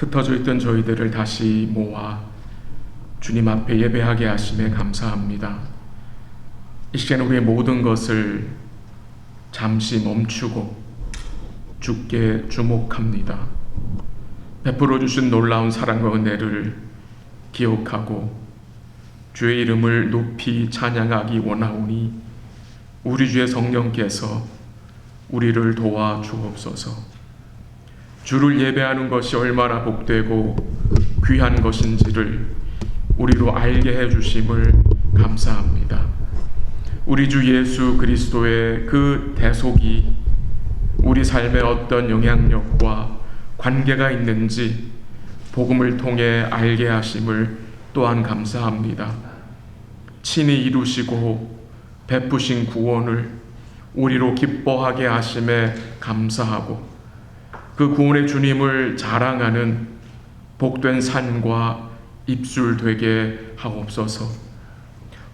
흩어져 있던 저희들을 다시 모아 주님 앞에 예배하게 하심에 감사합니다. 이 시간 우리의 모든 것을 잠시 멈추고 주께 주목합니다. 베풀어 주신 놀라운 사랑과 은혜를 기억하고 주의 이름을 높이 찬양하기 원하오니 우리 주의 성령께서 우리를 도와 주옵소서. 주를 예배하는 것이 얼마나 복되고 귀한 것인지를 우리로 알게 해주심을 감사합니다. 우리 주 예수 그리스도의 그 대속이 우리 삶에 어떤 영향력과 관계가 있는지 복음을 통해 알게 하심을 또한 감사합니다. 친히 이루시고 베푸신 구원을 우리로 기뻐하게 하심에 감사하고 그 구원의 주님을 자랑하는 복된 삶과 입술 되게 하옵소서.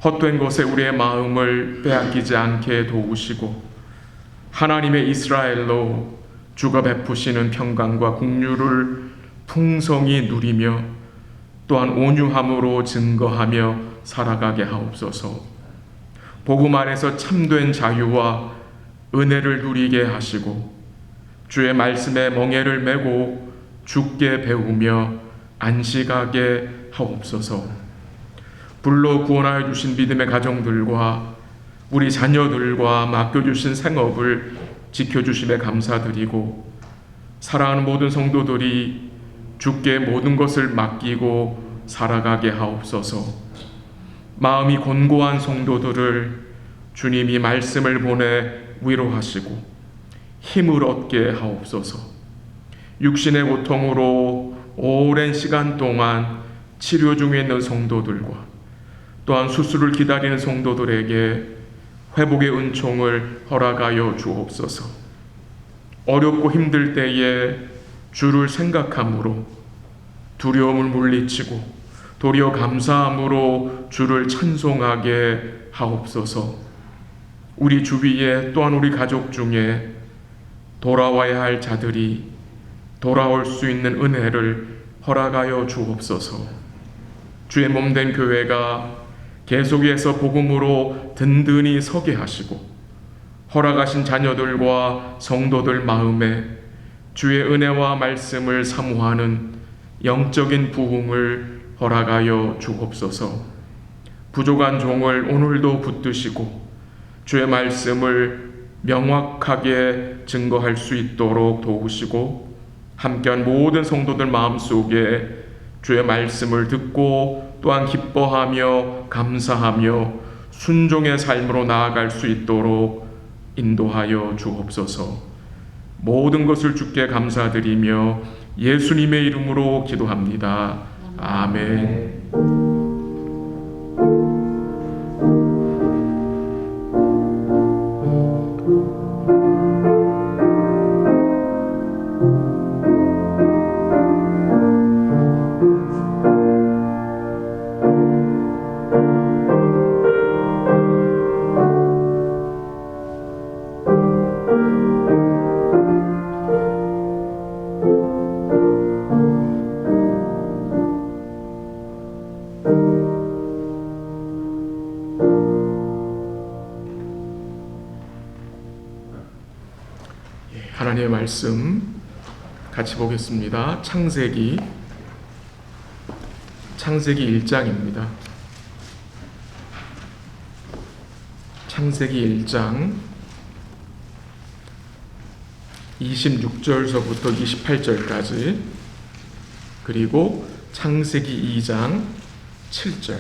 헛된 것에 우리의 마음을 빼앗기지 않게 도우시고 하나님의 이스라엘로 주가 베푸시는 평강과 긍휼을 풍성히 누리며 또한 온유함으로 증거하며 살아가게 하옵소서. 복음 안에서 참된 자유와 은혜를 누리게 하시고 주의 말씀에 멍에를 메고 주께 배우며 안식하게 하옵소서. 불러 구원하여 주신 믿음의 가정들과 우리 자녀들과 맡겨주신 생업을 지켜주심에 감사드리고 사랑하는 모든 성도들이 주께 모든 것을 맡기고 살아가게 하옵소서. 마음이 곤고한 성도들을 주님이 말씀을 보내 위로하시고 힘을 얻게 하옵소서. 육신의 고통으로 오랜 시간 동안 치료 중에 있는 성도들과 또한 수술을 기다리는 성도들에게 회복의 은총을 허락하여 주옵소서. 어렵고 힘들 때에 주를 생각함으로 두려움을 물리치고 도리어 감사함으로 주를 찬송하게 하옵소서. 우리 주위에 또한 우리 가족 중에 돌아와야 할 자들이 돌아올 수 있는 은혜를 허락하여 주옵소서. 주의 몸된 교회가 계속해서 복음으로 든든히 서게 하시고 허락하신 자녀들과 성도들 마음에 주의 은혜와 말씀을 사모하는 영적인 부흥을 허락하여 주옵소서. 부족한 종을 오늘도 붙드시고 주의 말씀을 명확하게 증거할 수 있도록 도우시고 함께한 모든 성도들 마음속에 주의 말씀을 듣고 또한 기뻐하며 감사하며 순종의 삶으로 나아갈 수 있도록 인도하여 주옵소서. 모든 것을 주께 감사드리며 예수님의 이름으로 기도합니다. 아멘. 하나님의 말씀 같이 보겠습니다. 창세기 1장입니다. 창세기 1장 26절서부터 28절까지 그리고 창세기 2장 7절입니다.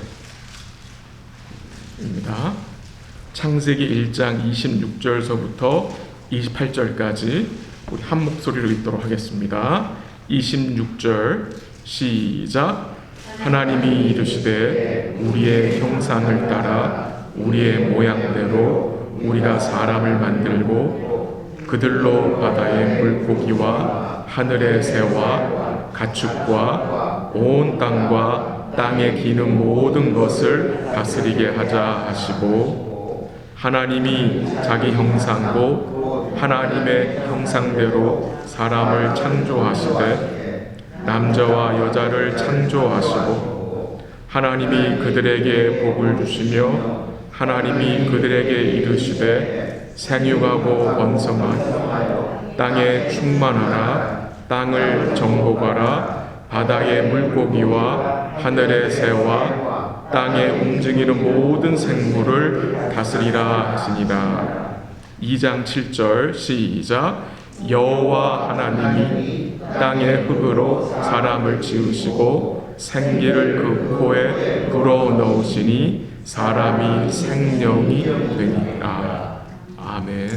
창세기 1장 26절서부터 28절까지 우리 한 목소리로 읽도록 하겠습니다. 26절 시작. 하나님이 이르시되 우리의 형상을 따라 우리의 모양대로 우리가 사람을 만들고 그들로 바다의 물고기와 하늘의 새와 가축과 온 땅과 땅에 기는 모든 것을 다스리게 하자 하시고 하나님이 자기 형상고 하나님의 형상대로 사람을 창조하시되 남자와 여자를 창조하시고 하나님이 그들에게 복을 주시며 하나님이 그들에게 이르시되 생육하고 번성하여 땅에 충만하라. 땅을 정복하라. 바다의 물고기와 하늘의 새와 땅에 움직이는 모든 생물을 다스리라 하시니라. 2장 7절 시작. 여호와 하나님이 땅의 흙으로 사람을 지으시고 생기를 그 코에 불어넣으시니 사람이 생명이 되니라. 아멘.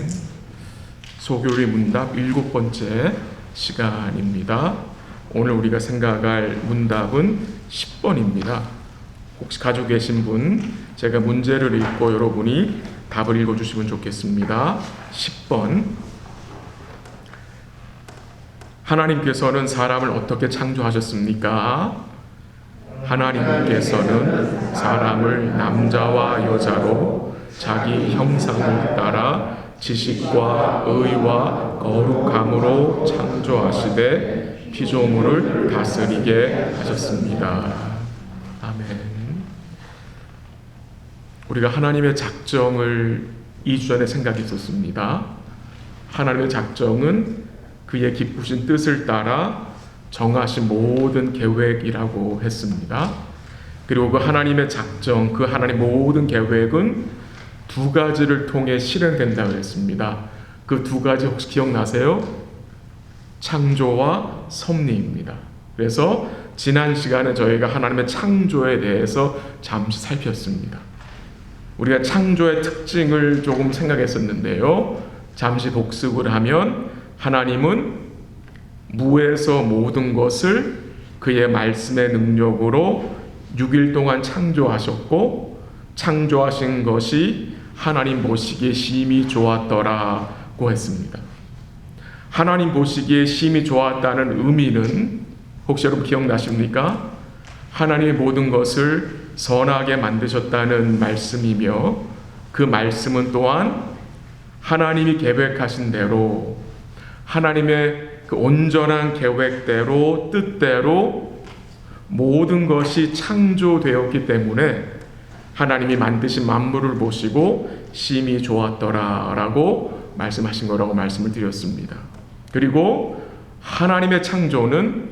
소교리 문답 7번째 시간입니다. 오늘 우리가 생각할 문답은 10번입니다. 혹시 가지고 계신 분, 제가 문제를 읽고 여러분이 답을 읽어주시면 좋겠습니다. 10번. 하나님께서는 사람을 어떻게 창조하셨습니까? 하나님께서는 사람을 남자와 여자로 자기 형상을 따라 지식과 의와 거룩함으로 창조하시되 피조물을 다스리게 하셨습니다. 아멘. 우리가 하나님의 작정을 2주 전에 생각했었습니다. 하나님의 작정은 그의 기쁘신 뜻을 따라 정하신 모든 계획이라고 했습니다. 그리고 그 하나님의 작정, 그 하나님의 모든 계획은 두 가지를 통해 실현된다고 했습니다. 그 두 가지 혹시 기억나세요? 창조와 섭리입니다. 그래서 지난 시간에 저희가 하나님의 창조에 대해서 잠시 살폈습니다. 우리가 창조의 특징을 조금 생각했었는데요. 잠시 복습을 하면 하나님은 무에서 모든 것을 그의 말씀의 능력으로 6일 동안 창조하셨고 창조하신 것이 하나님 보시기에 심히 좋았더라고 했습니다. 하나님 보시기에 심히 좋았다는 의미는 혹시 여러분 기억나십니까? 하나님의 모든 것을 선하게 만드셨다는 말씀이며 그 말씀은 또한 하나님이 계획하신 대로 하나님의 그 온전한 계획대로 뜻대로 모든 것이 창조되었기 때문에 하나님이 만드신 만물을 보시고 심히 좋았더라라고 말씀하신 거라고 말씀을 드렸습니다. 그리고 하나님의 창조는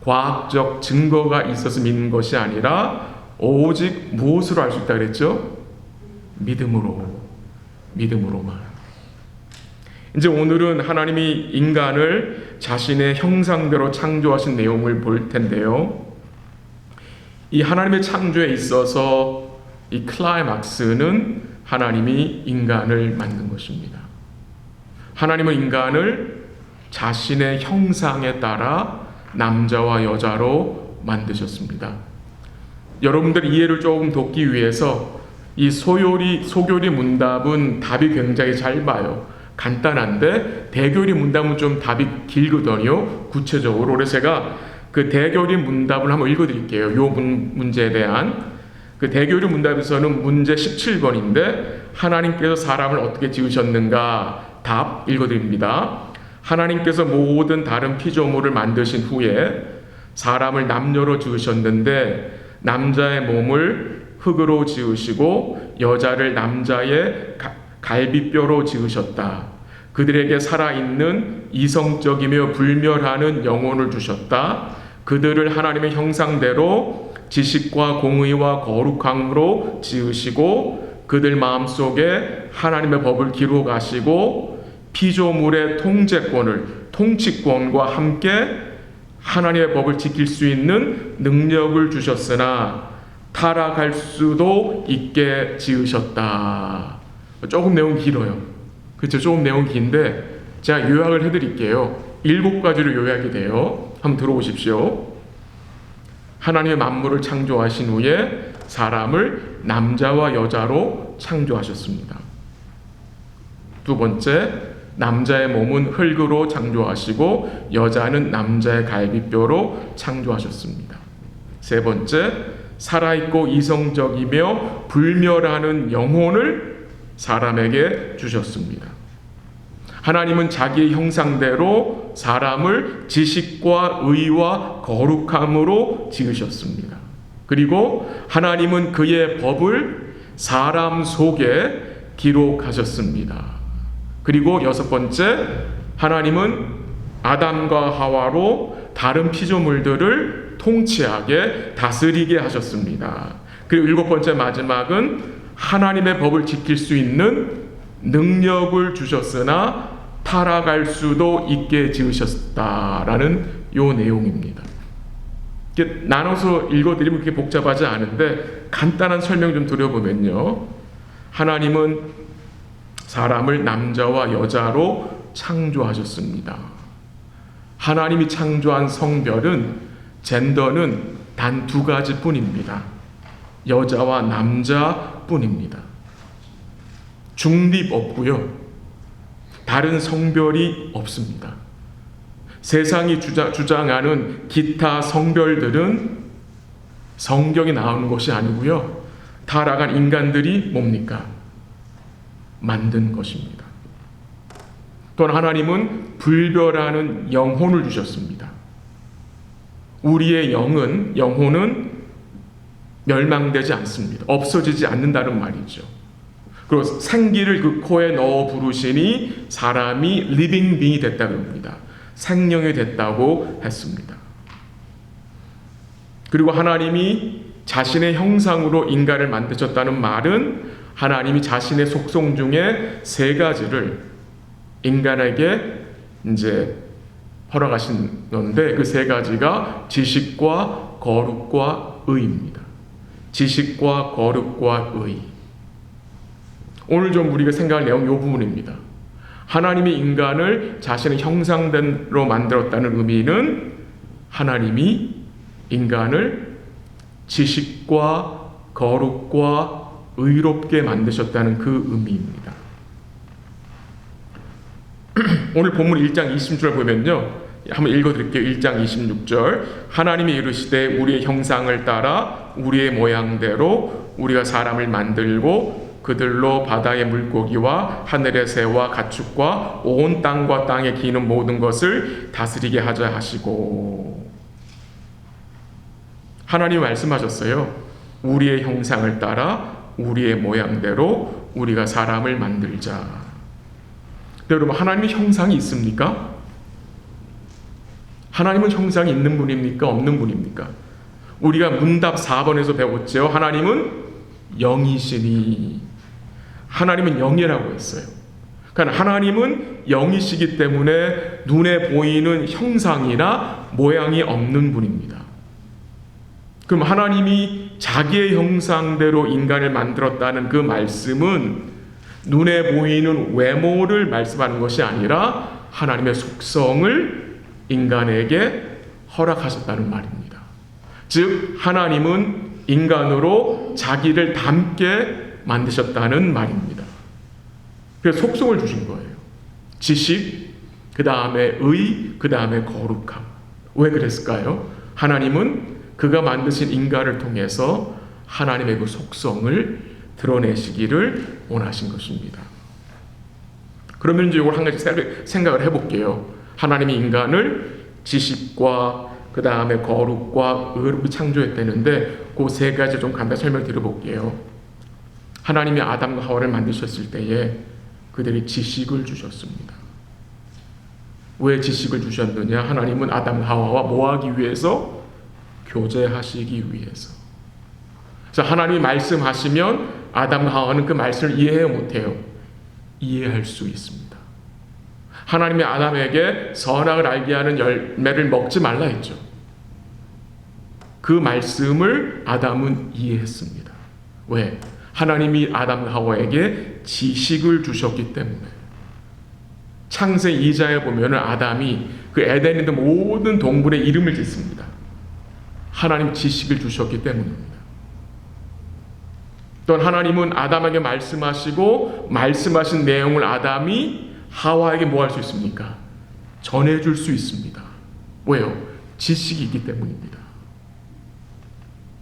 과학적 증거가 있어서 믿는 것이 아니라 오직 무엇으로 알 수 있다 그랬죠? 믿음으로만. 이제 오늘은 하나님이 인간을 자신의 형상대로 창조하신 내용을 볼 텐데요. 이 하나님의 창조에 있어서 이 클라이막스는 하나님이 인간을 만든 것입니다. 하나님은 인간을 자신의 형상에 따라 남자와 여자로 만드셨습니다. 여러분들 이해를 조금 돕기 위해서 이 소교리 문답은 답이 굉장히 짧아요. 간단한데 대교리 문답은 좀 답이 길거든요. 구체적으로. 그래서 제가 그 대교리 문답을 한번 읽어드릴게요. 요 문제에 대한. 그 대교리 문답에서는 문제 17번인데 하나님께서 사람을 어떻게 지으셨는가 답 읽어드립니다. 하나님께서 모든 다른 피조물을 만드신 후에 사람을 남녀로 지으셨는데 남자의 몸을 흙으로 지으시고 여자를 남자의 갈비뼈로 지으셨다. 그들에게 살아있는 이성적이며 불멸하는 영혼을 주셨다. 그들을 하나님의 형상대로 지식과 공의와 거룩함으로 지으시고 그들 마음속에 하나님의 법을 기록하시고 피조물의 통치권과 함께 하나님의 법을 지킬 수 있는 능력을 주셨으나 타락할 수도 있게 지으셨다. 조금 내용 길어요. 그렇죠? 조금 내용 긴데 제가 요약을 해드릴게요. 7가지로 요약이 돼요. 한번 들어보십시오. 하나님의 만물을 창조하신 후에 사람을 남자와 여자로 창조하셨습니다. 두 번째, 남자의 몸은 흙으로 창조하시고 여자는 남자의 갈비뼈로 창조하셨습니다. 세 번째, 살아있고 이성적이며 불멸하는 영혼을 사람에게 주셨습니다. 하나님은 자기의 형상대로 사람을 지식과 의와 거룩함으로 지으셨습니다. 그리고 하나님은 그의 법을 사람 속에 기록하셨습니다. 그리고 여섯 번째, 하나님은 아담과 하와로 다른 피조물들을 통치하게 다스리게 하셨습니다. 그리고 일곱 번째 마지막은 하나님의 법을 지킬 수 있는 능력을 주셨으나 타락할 수도 있게 지으셨다라는 요 내용입니다. 이렇게 나눠서 읽어드리면 그렇게 복잡하지 않은데 간단한 설명 좀 드려보면요, 하나님은 사람을 남자와 여자로 창조하셨습니다. 하나님이 창조한 성별은, 젠더는 단 두 가지뿐입니다. 여자와 남자뿐입니다. 중립 없고요, 다른 성별이 없습니다. 세상이 주장하는 기타 성별들은 성경에 나오는 것이 아니고요, 타락한 인간들이 뭡니까? 만든 것입니다. 또한 하나님은 불별하는 영혼을 주셨습니다. 우리의 영혼은 멸망되지 않습니다. 없어지지 않는다는 말이죠. 그리고 생기를 그 코에 넣어 부르시니 사람이 리빙 빙이 됐다고 합니다. 생명이 됐다고 했습니다. 그리고 하나님이 자신의 형상으로 인간을 만드셨다는 말은 하나님이 자신의 속성 중에 세 가지를 인간에게 이제 허락하신 건데, 그 세 가지가 지식과 거룩과 의입니다. 지식과 거룩과 의. 오늘 좀 우리가 생각할 내용 이 부분입니다. 하나님이 인간을 자신의 형상대로 만들었다는 의미는 하나님이 인간을 지식과 거룩과 의롭게 만드셨다는 그 의미입니다. 오늘 본문 1장 26절 보면요, 한번 읽어드릴게요. 1장 26절, 하나님이 이르시되 우리의 형상을 따라 우리의 모양대로 우리가 사람을 만들고 그들로 바다의 물고기와 하늘의 새와 가축과 온 땅과 땅에 기는 모든 것을 다스리게 하자 하시고, 하나님이 말씀하셨어요. 우리의 형상을 따라 우리의 모양대로 우리가 사람을 만들자. 여러분, 하나님의 형상이 있습니까? 하나님은 형상이 있는 분입니까? 없는 분입니까? 우리가 문답 4번에서 배웠죠. 하나님은 영이시니. 하나님은 영이라고 했어요. 그러니까 하나님은 영이시기 때문에 눈에 보이는 형상이나 모양이 없는 분입니다. 그럼 하나님이 자기의 형상대로 인간을 만들었다는 그 말씀은 눈에 보이는 외모를 말씀하는 것이 아니라 하나님의 속성을 인간에게 허락하셨다는 말입니다. 즉 하나님은 인간으로 자기를 닮게 만드셨다는 말입니다. 그래서 속성을 주신 거예요. 지식, 그 다음에 의, 그 다음에 거룩함. 왜 그랬을까요? 하나님은 그가 만드신 인간을 통해서 하나님의 그 속성을 드러내시기를 원하신 것입니다. 그러면 이제 이걸 한 가지 생각을 해볼게요. 하나님이 인간을 지식과 그 다음에 거룩과 의롭게 창조했다는데 그 세 가지 좀 간단히 설명드려볼게요. 하나님이 아담과 하와를 만드셨을 때에 그들이 지식을 주셨습니다. 왜 지식을 주셨느냐? 하나님은 아담과 하와와 뭐 하기 위해서? 교제하시기 위해서. 그래서 하나님이 말씀하시면 아담과 하와는 그 말씀을 이해해요, 못해요? 이해할 수 있습니다. 하나님이 아담에게 선악을 알게 하는 열매를 먹지 말라 했죠. 그 말씀을 아담은 이해했습니다. 왜? 하나님이 아담과 하와에게 지식을 주셨기 때문에. 창세 2장에 보면 아담이 그 에덴에 있는 모든 동물의 이름을 짓습니다. 하나님 지식을 주셨기 때문입니다. 또한 하나님은 아담에게 말씀하시고 말씀하신 내용을 아담이 하와에게 뭐 할 수 있습니까? 전해줄 수 있습니다. 왜요? 지식이 있기 때문입니다.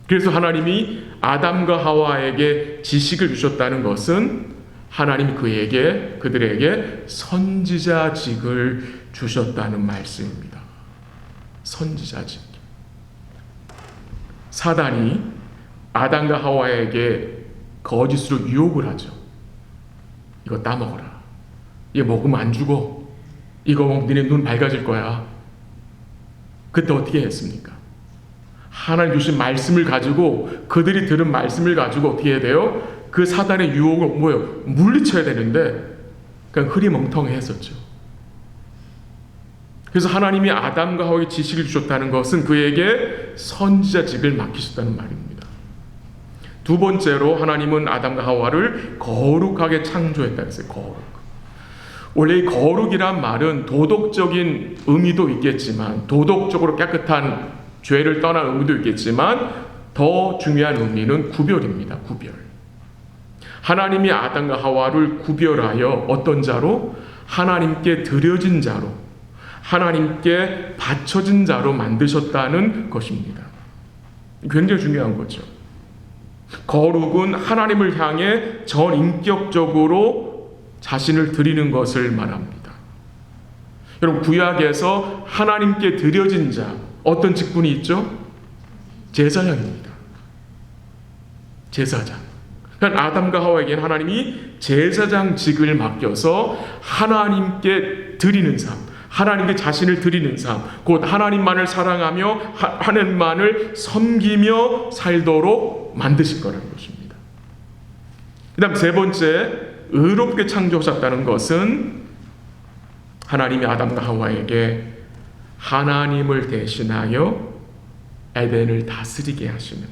그래서 하나님이 아담과 하와에게 지식을 주셨다는 것은 하나님이 그들에게 선지자직을 주셨다는 말씀입니다. 선지자직. 사단이 아담과 하와에게 거짓으로 유혹을 하죠. 이거 따먹어라. 이거 먹으면 안 죽어. 이거 먹으면 너네 눈 밝아질 거야. 그때 어떻게 했습니까? 하나님 주신 말씀을 가지고, 그들이 들은 말씀을 가지고 어떻게 해야 돼요? 그 사단의 유혹을 물리쳐야 되는데 그냥 흐리멍텅해 했었죠. 그래서 하나님이 아담과 하와에게 지식을 주셨다는 것은 그에게 선지자직을 맡기셨다는 말입니다. 두 번째로 하나님은 아담과 하와를 거룩하게 창조했다 그랬어요. 거룩. 원래 이 거룩이란 말은 도덕적인 의미도 있겠지만, 도덕적으로 깨끗한 죄를 떠난 의미도 있겠지만, 더 중요한 의미는 구별입니다. 구별. 하나님이 아담과 하와를 구별하여 어떤 자로? 하나님께 드려진 자로, 하나님께 바쳐진 자로 만드셨다는 것입니다. 굉장히 중요한 거죠. 거룩은 하나님을 향해 전인격적으로 자신을 드리는 것을 말합니다. 여러분, 구약에서 하나님께 드려진 자, 어떤 직분이 있죠? 제사장입니다. 제사장. 그러니까 아담과 하와에게는 하나님이 제사장직을 맡겨서 하나님께 드리는 삶, 하나님께 자신을 드리는 삶, 곧 하나님만을 사랑하며 하나님만을 섬기며 살도록 만드실 거라는 것입니다. 그 다음 세 번째, 의롭게 창조하셨다는 것은 하나님이 아담과 하와에게 하나님을 대신하여 에덴을 다스리게 하시는,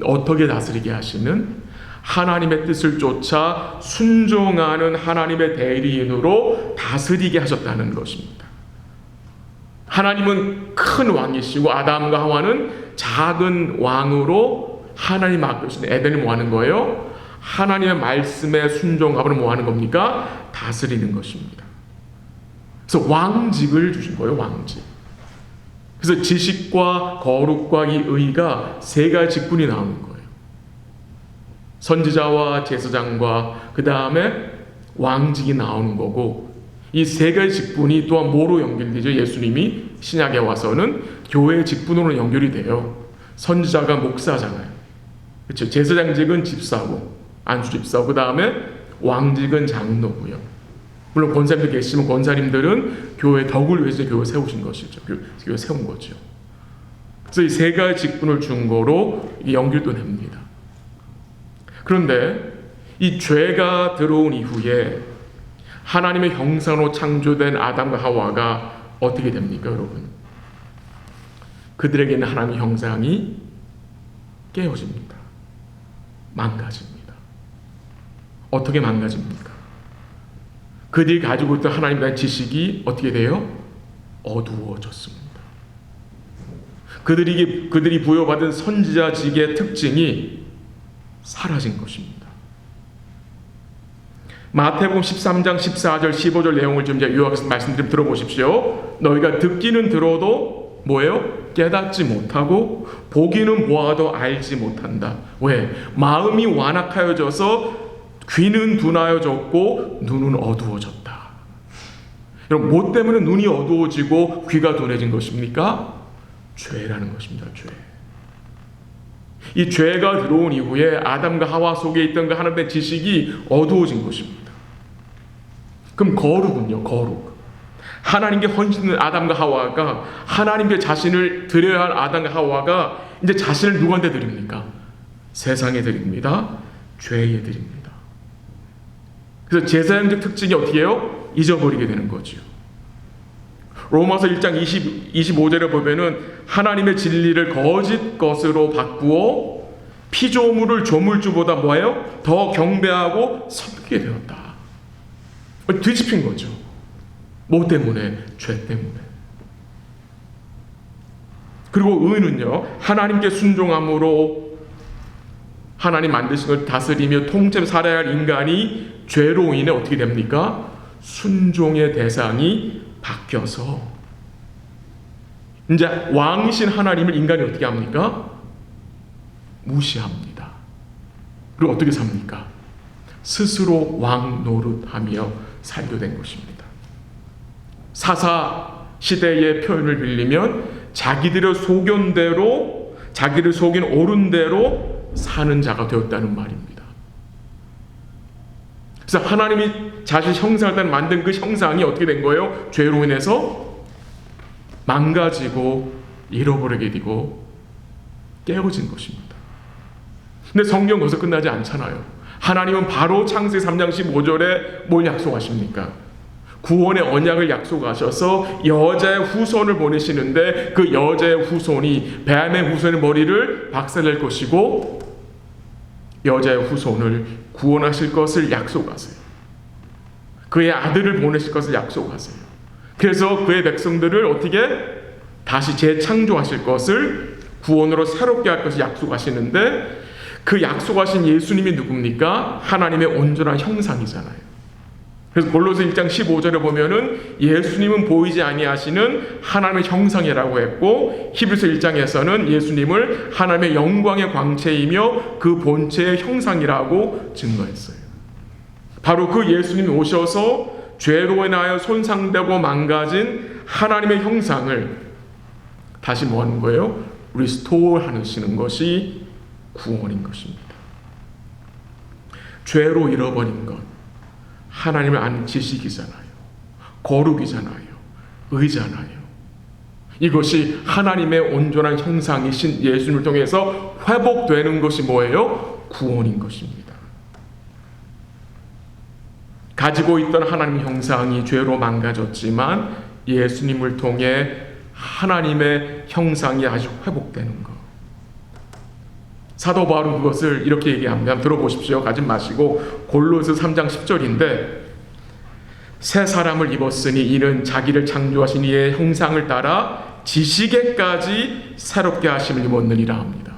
어떻게 다스리게 하시는? 하나님의 뜻을 쫓아 순종하는 하나님의 대리인으로 다스리게 하셨다는 것입니다. 하나님은 큰 왕이시고 아담과 하와는 작은 왕으로 하나님 앞에서 에덴을 뭐 하는 거예요? 하나님의 말씀에 순종하고 뭐 하는 겁니까? 다스리는 것입니다. 그래서 왕직을 주신 거예요. 왕직. 그래서 지식과 거룩과 이 의가 세 가지 직분이 나오는 거예요. 선지자와 제사장과 그 다음에 왕직이 나오는 거고, 이 세 가지 직분이 또한 뭐로 연결되죠? 예수님이 신약에 와서는 교회의 직분으로 연결이 돼요. 선지자가 목사잖아요. 그렇죠? 제사장직은 집사고, 안수 집사고, 그 다음에 왕직은 장로고요. 물론 권사님들 계시지만 권사님들은 교회 덕을 위해서 교회 세우신 것이죠. 교회 세운 거죠. 그래서 이 세 가지 직분을 준 거로 연결도 됩니다. 그런데 이 죄가 들어온 이후에 하나님의 형상으로 창조된 아담과 하와가 어떻게 됩니까, 여러분? 그들에게는 하나님의 형상이 깨어집니다. 망가집니다. 어떻게 망가집니까? 그들이 가지고 있던 하나님에 대한 지식이 어떻게 돼요? 어두워졌습니다. 그들이 부여받은 선지자직의 특징이 사라진 것입니다. 마태복음 13장 14절 15절 내용을 좀 이제 요약해서 말씀드리면 들어보십시오. 너희가 듣기는 들어도 뭐예요? 깨닫지 못하고 보기는 보아도 알지 못한다. 왜? 마음이 완악하여져서 귀는 둔하여졌고 눈은 어두워졌다. 여러분, 뭐 때문에 눈이 어두워지고 귀가 둔해진 것입니까? 죄라는 것입니다. 죄. 이 죄가 들어온 이후에 아담과 하와 속에 있던 그 하나님의 지식이 어두워진 것입니다. 그럼 거룩은요? 거룩. 하나님께 헌신된 아담과 하와가, 하나님께 자신을 드려야 할 아담과 하와가 이제 자신을 누구한테 드립니까? 세상에 드립니다. 죄에 드립니다. 그래서 제사장적 특징이 어떻게 해요? 잊어버리게 되는 거죠. 로마서 1장 25절에 보면은 하나님의 진리를 거짓 것으로 바꾸어 피조물을 조물주보다 뭐예요? 더 경배하고 섬기게 되었다. 뒤집힌 거죠. 뭐 때문에? 죄 때문에. 그리고 의는요, 하나님께 순종함으로 하나님 만드신 걸 다스리며 통째로 살아야 할 인간이 죄로 인해 어떻게 됩니까? 순종의 대상이 바뀌어서 이제 왕이신 하나님을 인간이 어떻게 합니까? 무시합니다. 그리고 어떻게 삽니까? 스스로 왕 노릇하며 살게 된 것입니다. 사사 시대의 표현을 빌리면 자기들의 소견대로, 자기를 속인 옳은 대로 사는 자가 되었다는 말입니다. 그래서 하나님이 자신 형상을 따라 만든 그 형상이 어떻게 된 거예요? 죄로 인해서 망가지고 잃어버리게 되고 깨어진 것입니다. 근데 성경 거기서 끝나지 않잖아요. 하나님은 바로 창세기 3장 15절에 뭘 약속하십니까? 구원의 언약을 약속하셔서 여자의 후손을 보내시는데 그 여자의 후손이 뱀의 후손의 머리를 박살낼 것이고 여자의 후손을 구원하실 것을 약속하세요. 그의 아들을 보내실 것을 약속하세요. 그래서 그의 백성들을 어떻게 다시 재창조하실 것을, 구원으로 새롭게 할 것을 약속하시는데, 그 약속하신 예수님이 누굽니까? 하나님의 온전한 형상이잖아요. 그래서 골로새 1장 15절에 보면은 예수님은 보이지 아니하시는 하나님의 형상이라고 했고, 히브리서 1장에서는 예수님을 하나님의 영광의 광채이며 그 본체의 형상이라고 증거했어요. 바로 그 예수님이 오셔서 죄로 인하여 손상되고 망가진 하나님의 형상을 다시 뭐 하는 거예요? 리스토어 하시는 것이 구원인 것입니다. 죄로 잃어버린 것, 하나님을 아는 지식이잖아요. 거룩이잖아요. 의잖아요. 이것이 하나님의 온전한 형상이신 예수님을 통해서 회복되는 것이 뭐예요? 구원인 것입니다. 가지고 있던 하나님의 형상이 죄로 망가졌지만 예수님을 통해 하나님의 형상이 아주 회복되는 것. 사도 바울은 그것을 이렇게 얘기합니다. 한번 들어보십시오. 가지 마시고 골로새 3장 10절인데, 새 사람을 입었으니 이는 자기를 창조하신 이의 형상을 따라 지식에까지 새롭게 하심을 입었느니라 합니다.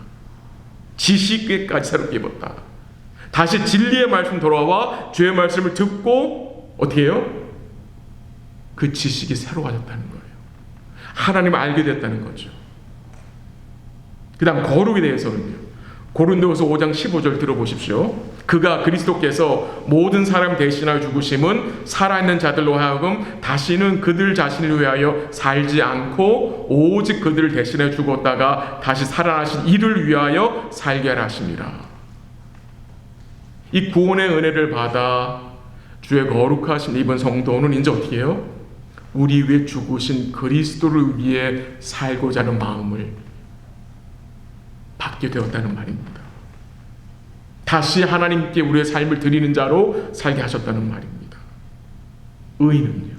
지식에까지 새롭게 입었다. 다시 진리의 말씀 돌아와 죄의 말씀을 듣고 어떻게 해요? 그 지식이 새로워졌다는 거예요. 하나님을 알게 됐다는 거죠. 그 다음 거룩에 대해서는요. 고린도후서 5장 15절 들어보십시오. 그가 그리스도께서 모든 사람 대신하여 죽으심은 살아있는 자들로 하여금 다시는 그들 자신을 위하여 살지 않고 오직 그들을 대신해 죽었다가 다시 살아나신 이를 위하여 살게 하라 하심이라. 이 구원의 은혜를 받아 주의 거룩하신 입은 성도는 이제 어떻게 해요? 우리 위해 죽으신 그리스도를 위해 살고자 하는 마음을 받게 되었다는 말입니다. 다시 하나님께 우리의 삶을 드리는 자로 살게 하셨다는 말입니다. 의는요,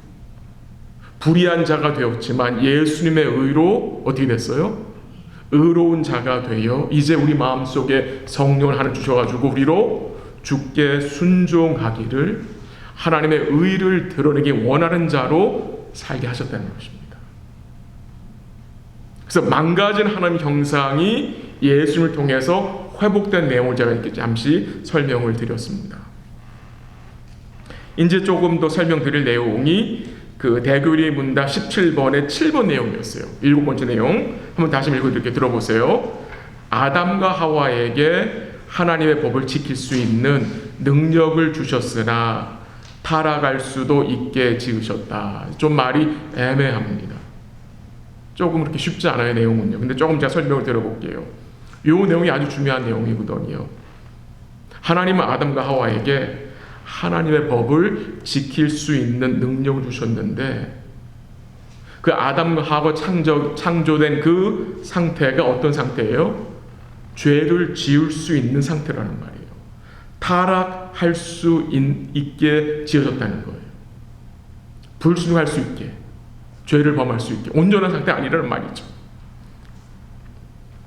불의한 자가 되었지만 예수님의 의로 어떻게 됐어요? 의로운 자가 되어 이제 우리 마음속에 성령을 하나 주셔가지고 우리로 주께 순종하기를, 하나님의 의를 드러내기 원하는 자로 살게 하셨다는 것입니다. 그래서 망가진 하나님 형상이 예수님을 통해서 회복된 내용을 제가 이렇게 잠시 설명을 드렸습니다. 이제 조금 더 설명드릴 내용이 그 대교리 문답 17번의 7번 내용이었어요. 7번째 내용 한번 다시 읽어드릴게요. 들어보세요. 아담과 하와에게 하나님의 법을 지킬 수 있는 능력을 주셨으나 타락할 수도 있게 지으셨다. 좀 말이 애매합니다. 조금 그렇게 쉽지 않아요, 내용은요. 근데 조금 제가 설명을 드려볼게요. 이 내용이 아주 중요한 내용이거든요. 하나님은 아담과 하와에게 하나님의 법을 지킬 수 있는 능력을 주셨는데, 그 아담과 하와 창조된 그 상태가 어떤 상태예요? 죄를 지을 수 있는 상태라는 말이에요. 타락할 수 있게 지어졌다는 거예요. 불순종할 수 있게, 죄를 범할 수 있게, 온전한 상태 아니라는 말이죠.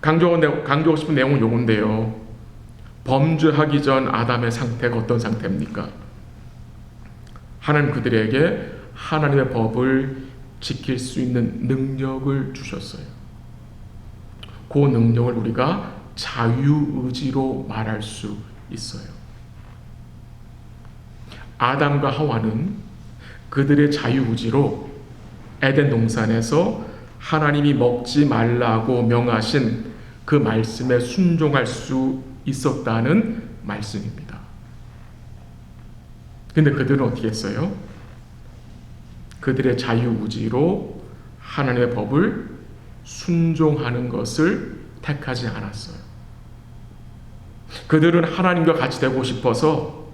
강조하고 싶은 내용은 요건데요. 범죄하기 전 아담의 상태가 어떤 상태입니까? 하나님 그들에게 하나님의 법을 지킬 수 있는 능력을 주셨어요. 그 능력을 우리가 자유의지로 말할 수 있어요. 아담과 하와는 그들의 자유의지로 에덴 동산에서 하나님이 먹지 말라고 명하신 그 말씀에 순종할 수 있었다는 말씀입니다. 근데 그들은 어떻게 했어요? 그들의 자유의지로 하나님의 법을 순종하는 것을 택하지 않았어요. 그들은 하나님과 같이 되고 싶어서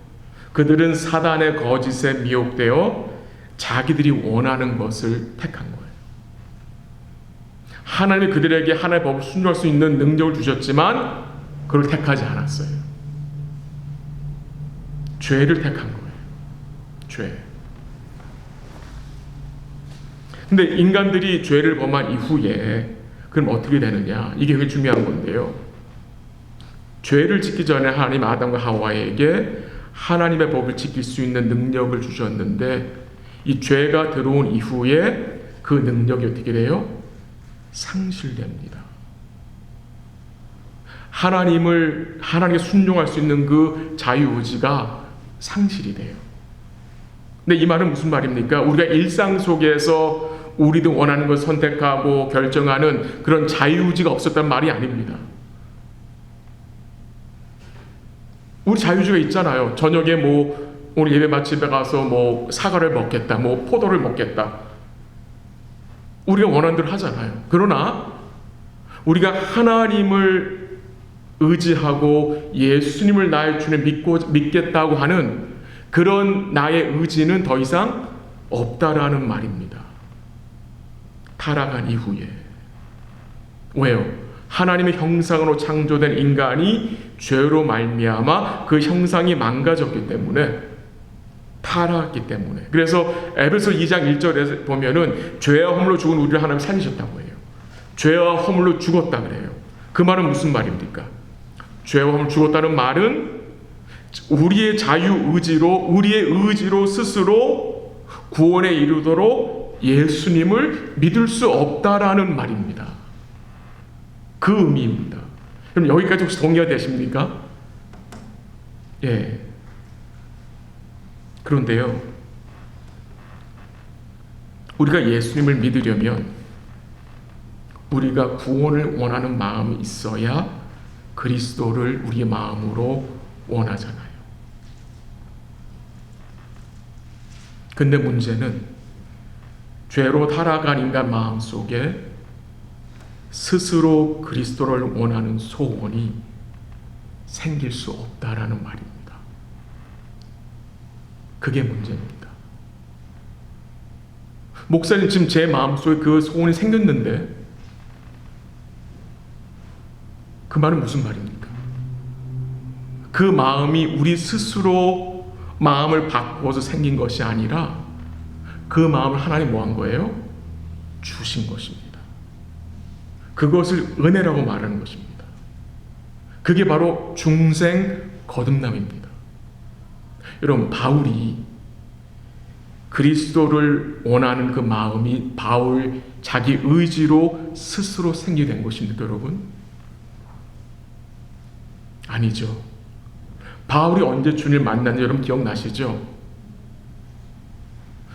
그들은 사단의 거짓에 미혹되어 자기들이 원하는 것을 택한 거예요. 하나님이 그들에게 하나님의 법을 순종할 수 있는 능력을 주셨지만 그걸 택하지 않았어요. 죄를 택한 거예요. 죄. 근데 인간들이 죄를 범한 이후에 그럼 어떻게 되느냐? 이게 되게 중요한 건데요. 죄를 짓기 전에 하나님 아담과 하와에게 하나님의 법을 지킬 수 있는 능력을 주셨는데 이 죄가 들어온 이후에 그 능력이 어떻게 돼요? 상실됩니다. 하나님께 순종할 수 있는 그 자유의지가 상실이 돼요. 근데 이 말은 무슨 말입니까? 우리가 일상 속에서 우리도 원하는 것을 선택하고 결정하는 그런 자유의지가 없었단 말이 아닙니다. 우리 자유의지가 있잖아요. 저녁에 오늘 예배 마치에 가서 사과를 먹겠다, 포도를 먹겠다. 우리가 원하는 대로 하잖아요. 그러나 우리가 하나님을 의지하고 예수님을 나의 주님 믿겠다고 하는 그런 나의 의지는 더 이상 없다라는 말입니다. 타락한 이후에. 왜요? 하나님의 형상으로 창조된 인간이 죄로 말미암아 그 형상이 망가졌기 때문에, 타락했기 때문에. 그래서 에베소 2장 1절에 보면은 죄와 허물로 죽은 우리를 하나님 살리셨다고 해요. 죄와 허물로 죽었다 그래요. 그 말은 무슨 말입니까? 죄와 허물로 죽었다는 말은 우리의 우리의 의지로 스스로 구원에 이르도록 예수님을 믿을 수 없다라는 말입니다. 그 의미입니다. 그럼 여기까지 혹시 동의가 되십니까? 예. 그런데요, 우리가 예수님을 믿으려면 우리가 구원을 원하는 마음이 있어야 그리스도를 우리의 마음으로 원하잖아요. 근데 문제는 죄로 타락한 인간 마음 속에 스스로 그리스도를 원하는 소원이 생길 수 없다라는 말입니다. 그게 문제입니다. 목사님, 지금 제 마음속에 그 소원이 생겼는데 그 말은 무슨 말입니까? 그 마음이 우리 스스로 마음을 바꾸어서 생긴 것이 아니라 그 마음을 하나님 뭐 한 거예요? 주신 것입니다. 그것을 은혜라고 말하는 것입니다. 그게 바로 중생 거듭남입니다. 여러분, 바울이 그리스도를 원하는 그 마음이 자기 의지로 스스로 생기게 것입니까, 여러분? 아니죠. 바울이 언제 주님을 만났는지 여러분 기억나시죠?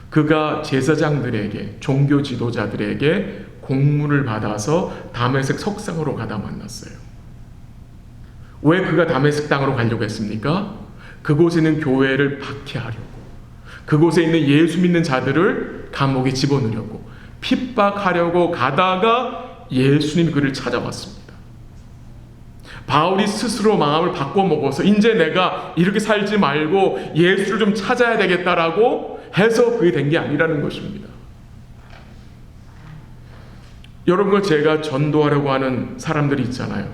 그가 제사장들에게, 종교 지도자들에게 공문을 받아서 다메섹 석상으로 가다 만났어요. 왜 그가 다메섹 땅으로 가려고 했습니까? 그곳에 있는 교회를 박해하려고, 그곳에 있는 예수 믿는 자들을 감옥에 집어넣으려고, 핍박하려고 가다가 예수님이 그를 찾아왔습니다. 바울이 스스로 마음을 바꿔먹어서 이제 내가 이렇게 살지 말고 예수를 좀 찾아야 되겠다라고 해서 그게 된 게 아니라는 것입니다. 여러분과 제가 전도하려고 하는 사람들이 있잖아요.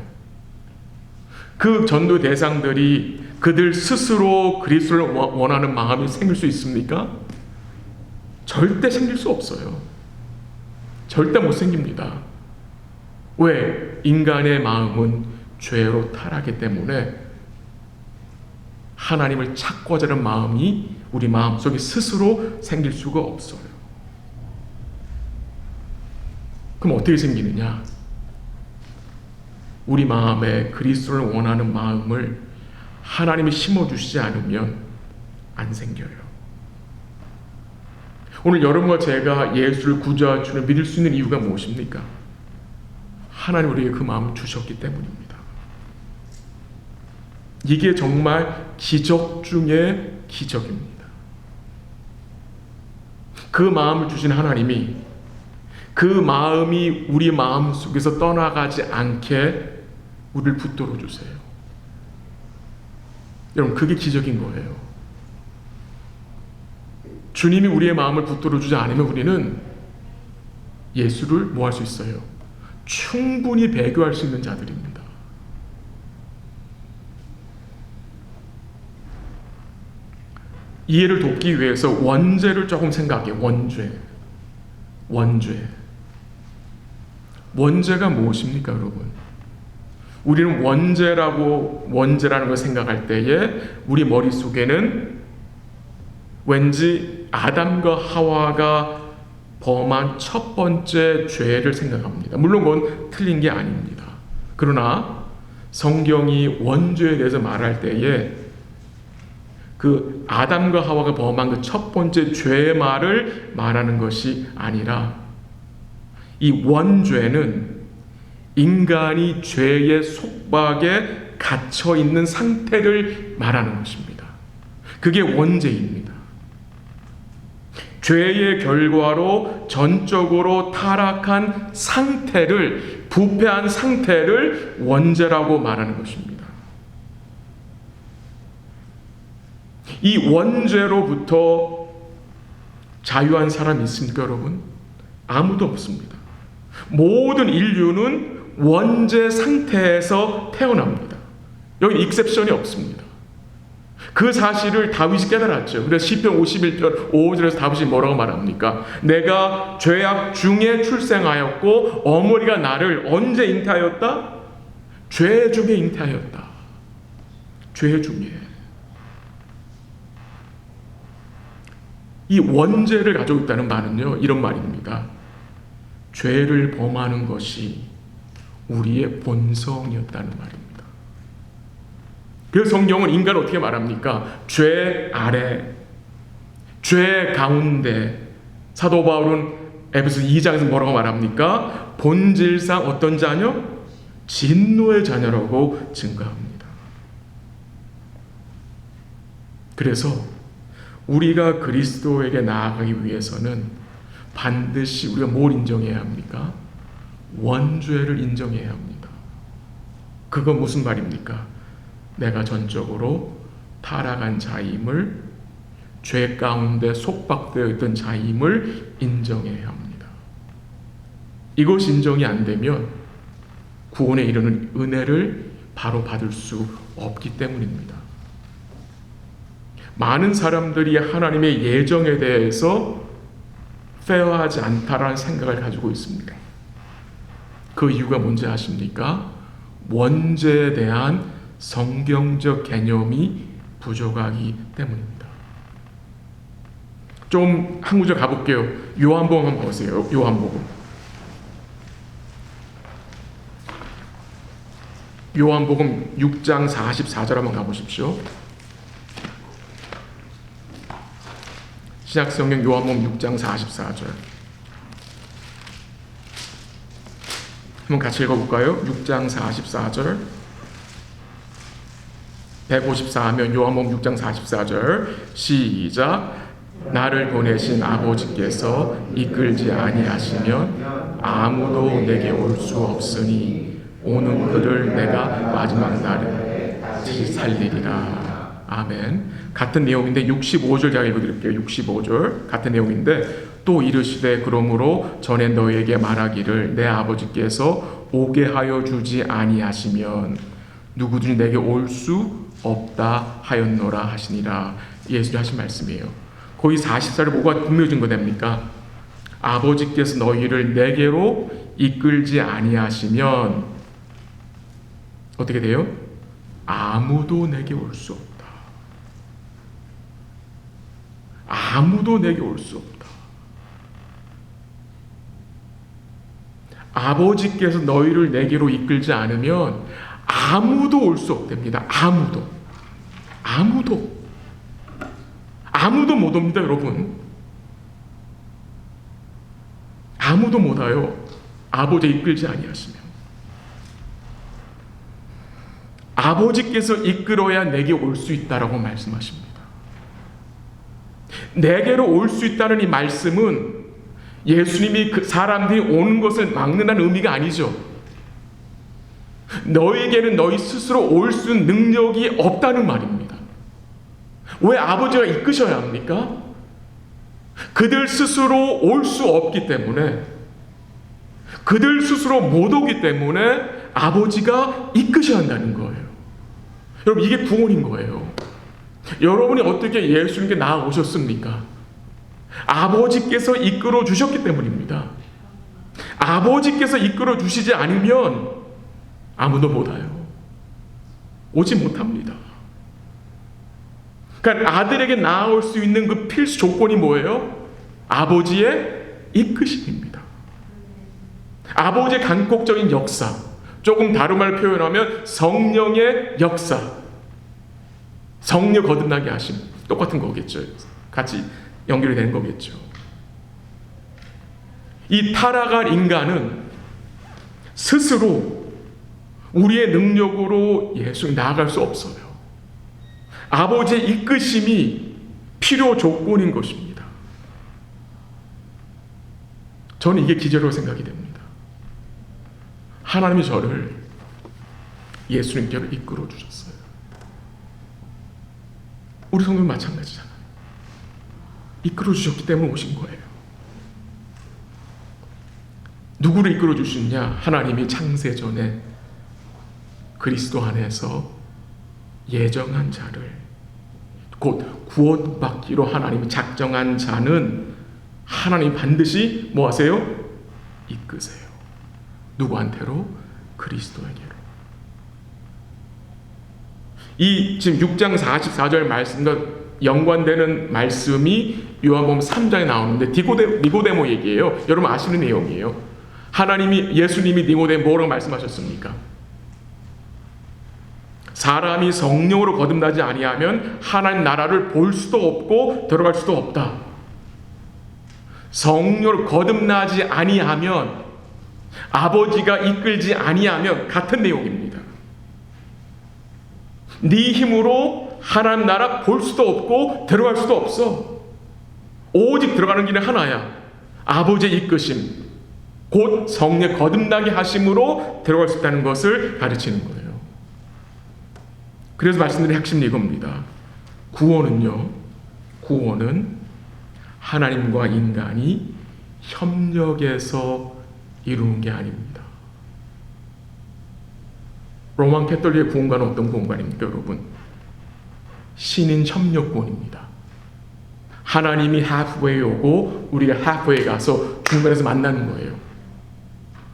그 전도 대상들이 그들 스스로 그리스도를 원하는 마음이 생길 수 있습니까? 절대 생길 수 없어요. 절대 못 생깁니다. 왜? 인간의 마음은 죄로 타락하기 때문에 하나님을 찾고자 하는 마음이 우리 마음속에 스스로 생길 수가 없어요. 그럼 어떻게 생기느냐? 우리 마음에 그리스도를 원하는 마음을 하나님이 심어주시지 않으면 안 생겨요. 오늘 여러분과 제가 예수를 구주와 주를 믿을 수 있는 이유가 무엇입니까? 하나님 우리에게 그 마음을 주셨기 때문입니다. 이게 정말 기적 중의 기적입니다. 그 마음을 주신 하나님이 그 마음이 우리 마음 속에서 떠나가지 않게 우리를 붙들어 주세요. 여러분, 그게 기적인 거예요. 주님이 우리의 마음을 붙들어 주지 않으면 우리는 예수를 뭐 할 수 있어요? 충분히 배교할 수 있는 자들입니다. 이해를 돕기 위해서 원죄를 조금 생각해. 원죄가 무엇입니까, 여러분? 우리는 원죄라는 걸 생각할 때에 우리 머릿속에는 왠지 아담과 하와가 범한 첫 번째 죄를 생각합니다. 물론 그건 틀린 게 아닙니다. 그러나 성경이 원죄에 대해서 말할 때에 그 아담과 하와가 범한 그 첫 번째 죄의 말을 말하는 것이 아니라 이 원죄는 인간이 죄의 속박에 갇혀 있는 상태를 말하는 것입니다. 그게 원죄입니다. 죄의 결과로 전적으로 타락한 상태를, 부패한 상태를 원죄라고 말하는 것입니다. 이 원죄로부터 자유한 사람이 있습니까, 여러분? 아무도 없습니다. 모든 인류는 원죄 상태에서 태어납니다. 여기 익셉션이 없습니다. 그 사실을 다윗이 깨달았죠. 그래서 시편 51편 5절에서 다윗이 뭐라고 말합니까? 내가 죄악 중에 출생하였고 어머니가 나를 언제 잉태하였다? 죄 중에 잉태하였다. 죄 중에. 이 원죄를 가지고 있다는 말은요, 이런 말입니다. 죄를 범하는 것이 우리의 본성이었다는 말입니다. 그래서 성경은 인간을 어떻게 말합니까? 죄 아래, 죄 가운데. 사도 바울은 에베소 2장에서 뭐라고 말합니까? 본질상 어떤 자녀? 진노의 자녀라고 증거합니다. 그래서 우리가 그리스도에게 나아가기 위해서는 반드시 우리가 뭘 인정해야 합니까? 원죄를 인정해야 합니다. 그건 무슨 말입니까? 내가 전적으로 타락한 자임을, 죄 가운데 속박되어 있던 자임을 인정해야 합니다. 이것이 인정이 안 되면 구원에 이르는 은혜를 바로 받을 수 없기 때문입니다. 많은 사람들이 하나님의 예정에 대해서 페어하지 않다라는 생각을 가지고 있습니다. 그 이유가 뭔지 아십니까? 원죄에 대한 성경적 개념이 부족하기 때문입니다. 좀 한 구절 가볼게요. 요한복음 한번 보세요. 요한복음 6장 44절 한번 가보십시오. 신약성경 요한복음 6장 44절 한번 같이 읽어볼까요? 6장 44절 154면 요한복음 6장 44절 시작. 나를 보내신 아버지께서 이끌지 아니하시면 아무도 내게 올 수 없으니 오는 그를 내가 마지막 날에 다시 살리리라. 아멘. 같은 내용인데 65절 제가 읽어드릴게요. 65절 같은 내용인데 또 이르시되 그러므로 전에 너희에게 말하기를 내 아버지께서 오게 하여 주지 아니하시면 누구든지 내게 올 수 없다 하였노라 하시니라. 예수님 하신 말씀이에요. 거기 44절 뭐가 분명히 증거됩니까? 아버지께서 너희를 내게로 이끌지 아니하시면 어떻게 돼요? 아무도 내게 올 수 없다. 아무도 내게 올 수 없다. 아버지께서 너희를 내게로 이끌지 않으면 아무도 올 수 없답니다. 아무도 못 옵니다, 여러분. 아무도 못 와요. 아버지 이끌지 아니하시면. 아버지께서 이끌어야 내게 올 수 있다라고 말씀하십니다. 내게로 올 수 있다는 이 말씀은 예수님이 그 사람들이 오는 것을 막는다는 의미가 아니죠. 너에게는 너희 스스로 올 수 있는 능력이 없다는 말입니다. 왜 아버지가 이끄셔야 합니까? 그들 스스로 올 수 없기 때문에, 그들 스스로 못 오기 때문에 아버지가 이끄셔야 한다는 거예요. 여러분, 이게 구원인 거예요. 여러분이 어떻게 예수님께 나아오셨습니까? 아버지께서 이끌어 주셨기 때문입니다. 아버지께서 이끌어 주시지 않으면 아무도 못 와요. 오지 못합니다. 그러니까 아들에게 나아올 수 있는 그 필수 조건이 뭐예요? 아버지의 이끄심입니다. 아버지의 간곡적인 역사, 조금 다른 말로 표현하면 성령의 역사, 성령 거듭나게 하심, 똑같은 거겠죠. 같이 연결이 되는 거겠죠. 이 타락한 인간은 스스로 우리의 능력으로 예수님 나아갈 수 없어요. 아버지의 이끄심이 필요 조건인 것입니다. 저는 이게 기적으로 생각이 됩니다. 하나님이 저를 예수님께로 이끌어 주셨어요. 우리 성도는 마찬가지잖아요. 이끌어 주셨기 때문에 오신 거예요. 누구를 이끌어 주시느냐? 하나님이 창세 전에 그리스도 안에서 예정한 자를, 곧 구원받기로 하나님이 작정한 자는 하나님 반드시 뭐 하세요? 이끄세요. 누구한테로? 그리스도에게로. 이 지금 6장 44절 말씀과 연관되는 말씀이 요한복음 3장에 나오는데 니고데모 얘기예요. 여러분 아시는 내용이에요. 예수님이 니고데모 뭐라고 말씀하셨습니까? 사람이 성령으로 거듭나지 아니하면 하나님 나라를 볼 수도 없고 들어갈 수도 없다. 성령으로 거듭나지 아니하면, 아버지가 이끌지 아니하면 같은 내용입니다. 네 힘으로 하나님 나라 볼 수도 없고 들어갈 수도 없어. 오직 들어가는 길은 하나야. 아버지의 이끄심, 곧 성령 거듭나게 하심으로 들어갈 수 있다는 것을 가르치는 거예요. 그래서 말씀드린 핵심은 이겁니다. 구원은 하나님과 인간이 협력해서 이루는 게 아닙니다. 로만 캐톨릭의 구원관은 어떤 구원관입니까, 여러분? 신인 협력구원입니다. 하나님이 halfway 오고 우리가 halfway 가서 중간에서 만나는 거예요.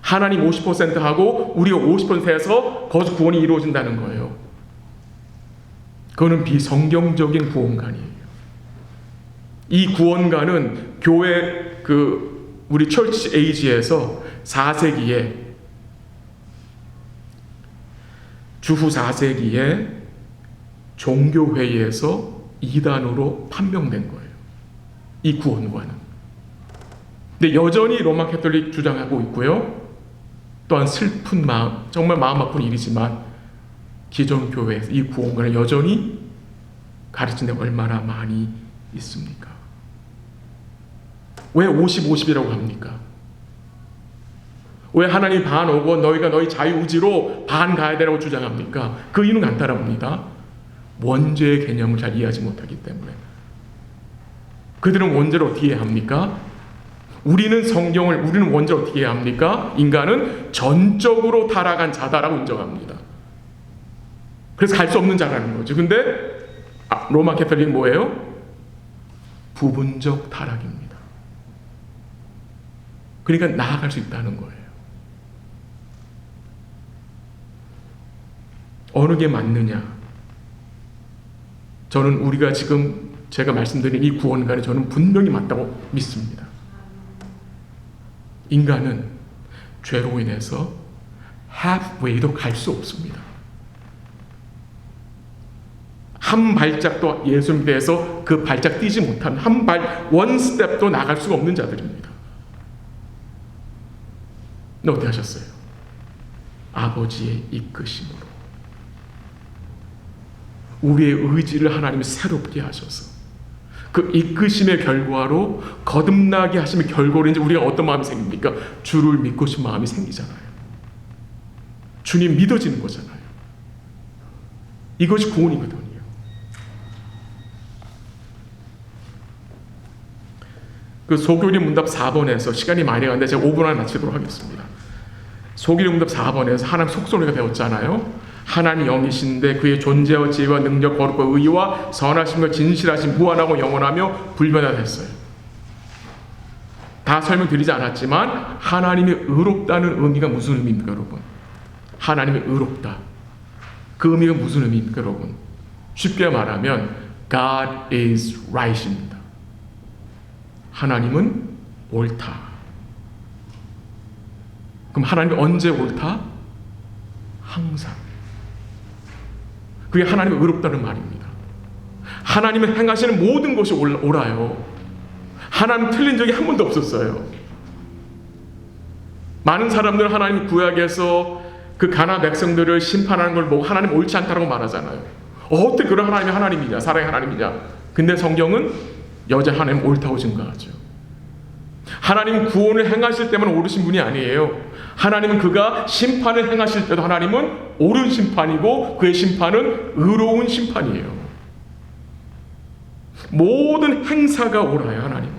하나님 50% 하고 우리가 50% 해서 거기서 구원이 이루어진다는 거예요. 그거는 비성경적인 구원관이에요. 이 구원관은 교회 우리 철치 에이지에서 4세기에, 주후 4세기에 종교회의에서 이단으로 판명된 거예요. 이 구원관은. 근데 여전히 로마 캐톨릭 주장하고 있고요. 또한 슬픈 마음, 정말 마음 아픈 일이지만 기존 교회에서 이 구원관을 여전히 가르치는 데 얼마나 많이 있습니까? 왜 50-50이라고 합니까? 왜 하나님 반 오고 너희가 너희 자유의지로 반 가야 되라고 주장합니까? 그 이유는 간단합니다. 원죄의 개념을 잘 이해하지 못하기 때문에. 그들은 원죄를 어떻게 이해합니까? 우리는 원죄를 어떻게 이해합니까? 인간은 전적으로 타락한 자다라고 인정합니다. 그래서 갈 수 없는 자라는 거죠. 근데 로마 캐톨릭은 뭐예요? 부분적 타락입니다. 그러니까 나아갈 수 있다는 거예요. 어느 게 맞느냐? 저는 우리가 지금 제가 말씀드린 이 구원관이 저는 분명히 맞다고 믿습니다. 인간은 죄로 인해서 halfway도 갈 수 없습니다. 한 발짝도 예수님 대해서 그 발짝 뛰지 못한 원 스텝도 나갈 수가 없는 자들입니다. 근데 어떻게 하셨어요? 아버지의 이끄심으로 우리의 의지를 하나님이 새롭게 하셔서 그 이끄심의 결과로 거듭나게 하심의 결과로 이제 우리가 어떤 마음이 생깁니까? 주를 믿고 싶은 마음이 생기잖아요. 주님 믿어지는 거잖아요. 이것이 구원이거든요. 그 소교리 문답 4번에서 시간이 많이 가는데 제가 5분 안에 마치도록 하겠습니다. 소교리 문답 4번에서 하나님 속성을 배웠잖아요. 하나님 영이신데 그의 존재와 지혜와 능력, 거룩과 의와 선하심과 진실하심, 무한하고 영원하며 불변하다 했어요. 다 설명드리지 않았지만 하나님이 의롭다는 의미가 무슨 의미입니까, 여러분? 하나님이 의롭다. 그 의미가 무슨 의미입니까, 여러분? 쉽게 말하면 God is right입니다. 하나님은 옳다. 그럼 하나님이 언제 옳다? 항상. 그게 하나님이 의롭다는 말입니다. 하나님은 행하시는 모든 것이 옳아요. 하나님 틀린 적이 한 번도 없었어요. 많은 사람들은 하나님 구약에서 그 가나안 백성들을 심판하는 걸 보고 하나님 옳지 않다고 말하잖아요. 어떻게 그런 하나님이 하나님이냐, 사랑의 하나님이냐. 근데 성경은 여전히 하나님 옳다고 증거하죠. 하나님은 구원을 행하실 때만 옳으신 분이 아니에요. 하나님은 그가 심판을 행하실 때도 하나님은 옳은 심판이고 그의 심판은 의로운 심판이에요. 모든 행사가 옳아요, 하나님은.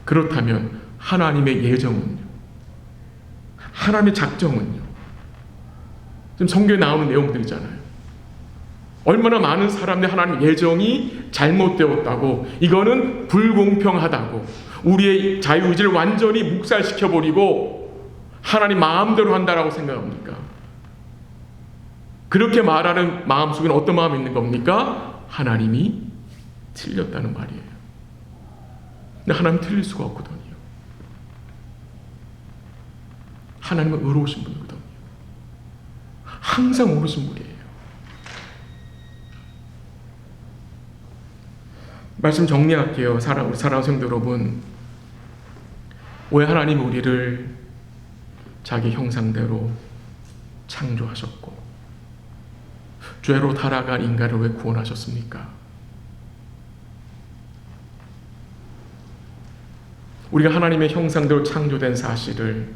그렇다면 하나님의 예정은요? 하나님의 작정은요? 지금 성경에 나오는 내용들이잖아요. 얼마나 많은 사람들이 하나님 예정이 잘못되었다고, 이거는 불공평하다고, 우리의 자유의지를 완전히 묵살시켜버리고 하나님 마음대로 한다라고 생각합니까? 그렇게 말하는 마음속에는 어떤 마음이 있는 겁니까? 하나님이 틀렸다는 말이에요. 근데 하나님 틀릴 수가 없거든요. 하나님은 의로우신 분이거든요. 항상 옳으신 분이에요. 말씀 정리할게요. 우리 사랑하는 성도 여러분, 왜 하나님 우리를 자기 형상대로 창조하셨고 죄로 타락한 인간을 왜 구원하셨습니까? 우리가 하나님의 형상대로 창조된 사실을,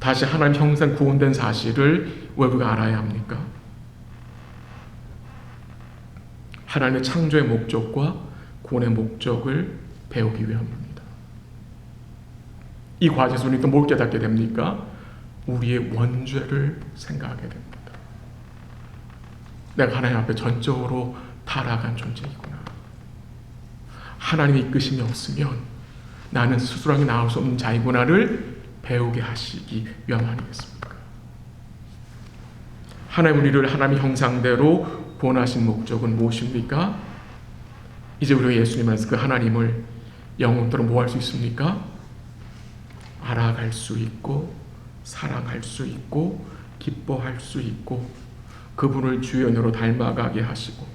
다시 하나님 형상 구원된 사실을 왜 우리가 알아야 합니까? 하나님의 창조의 목적과 구원의 목적을 배우기 위함입니다. 이 과정에서 우리는 또 뭘 깨닫게 됩니까? 우리의 원죄를 생각하게 됩니다. 내가 하나님 앞에 전적으로 타락한 존재이구나. 하나님의 이끄심이 없으면 나는 스스로 나올 수 없는 자이구나를 배우게 하시기 위함 아니겠습니까? 하나님 우리를 하나님의 형상대로 구원하신 목적은 무엇입니까? 이제 우리가 예수님 안에서 그 하나님을 영원토록 뭐 할 수 있습니까? 알아갈 수 있고 사랑할 수 있고 기뻐할 수 있고 그분을 주의 은혜로 닮아가게 하시고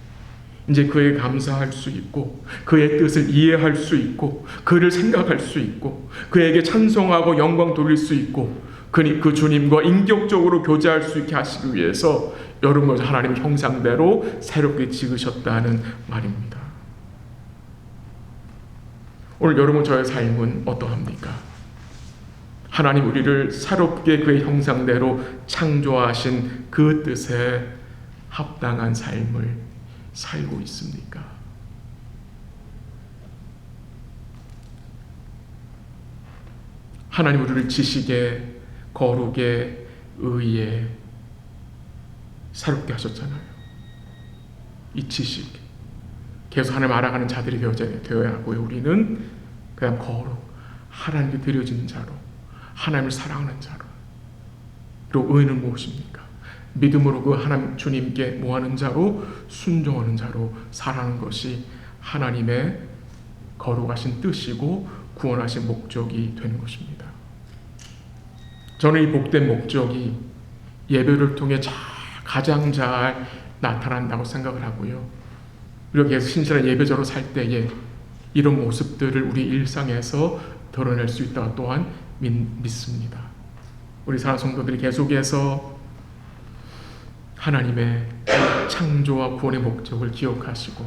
이제 그에게 감사할 수 있고 그의 뜻을 이해할 수 있고 그를 생각할 수 있고 그에게 찬송하고 영광 돌릴 수 있고 그 주님과 인격적으로 교제할 수 있게 하시기 위해서 여러분을 하나님 형상대로 새롭게 지으셨다는 말입니다. 오늘 여러분 저의 삶은 어떠합니까? 하나님 우리를 새롭게 그의 형상대로 창조하신 그 뜻에 합당한 삶을 살고 있습니까? 하나님 우리를 지식에, 거룩에, 의에 새롭게 하셨잖아요. 이 지식, 계속 하나님 알아가는 자들이 되어야 하고요. 우리는 그냥 거룩, 하나님께 드려지는 자로, 하나님을 사랑하는 자로. 그리고 의는 무엇입니까? 믿음으로 그 하나님 주님께 뭐하는 자로? 순종하는 자로 살아가는 것이 하나님의 거룩하신 뜻이고 구원하신 목적이 되는 것입니다. 저는 이 복된 목적이 예배를 통해 가장 잘 나타난다고 생각을 하고요. 우리가 계속 신실한 예배자로 살 때에 이런 모습들을 우리 일상에서 드러낼 수 있다고 또한 믿습니다. 우리 사랑하는 성도들이 계속해서 하나님의 창조와 구원의 목적을 기억하시고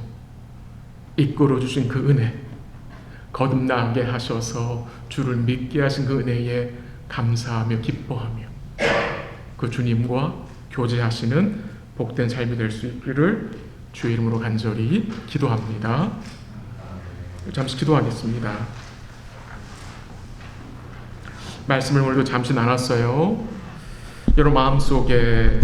이끌어 주신 그 은혜, 거듭나게 하셔서 주를 믿게 하신 그 은혜에 감사하며 기뻐하며 그 주님과 교제하시는 복된 삶이 될 수 있기를 주의 이름으로 간절히 기도합니다. 잠시 기도하겠습니다. 말씀을 오늘도 잠시 나눴어요. 여러분 마음속에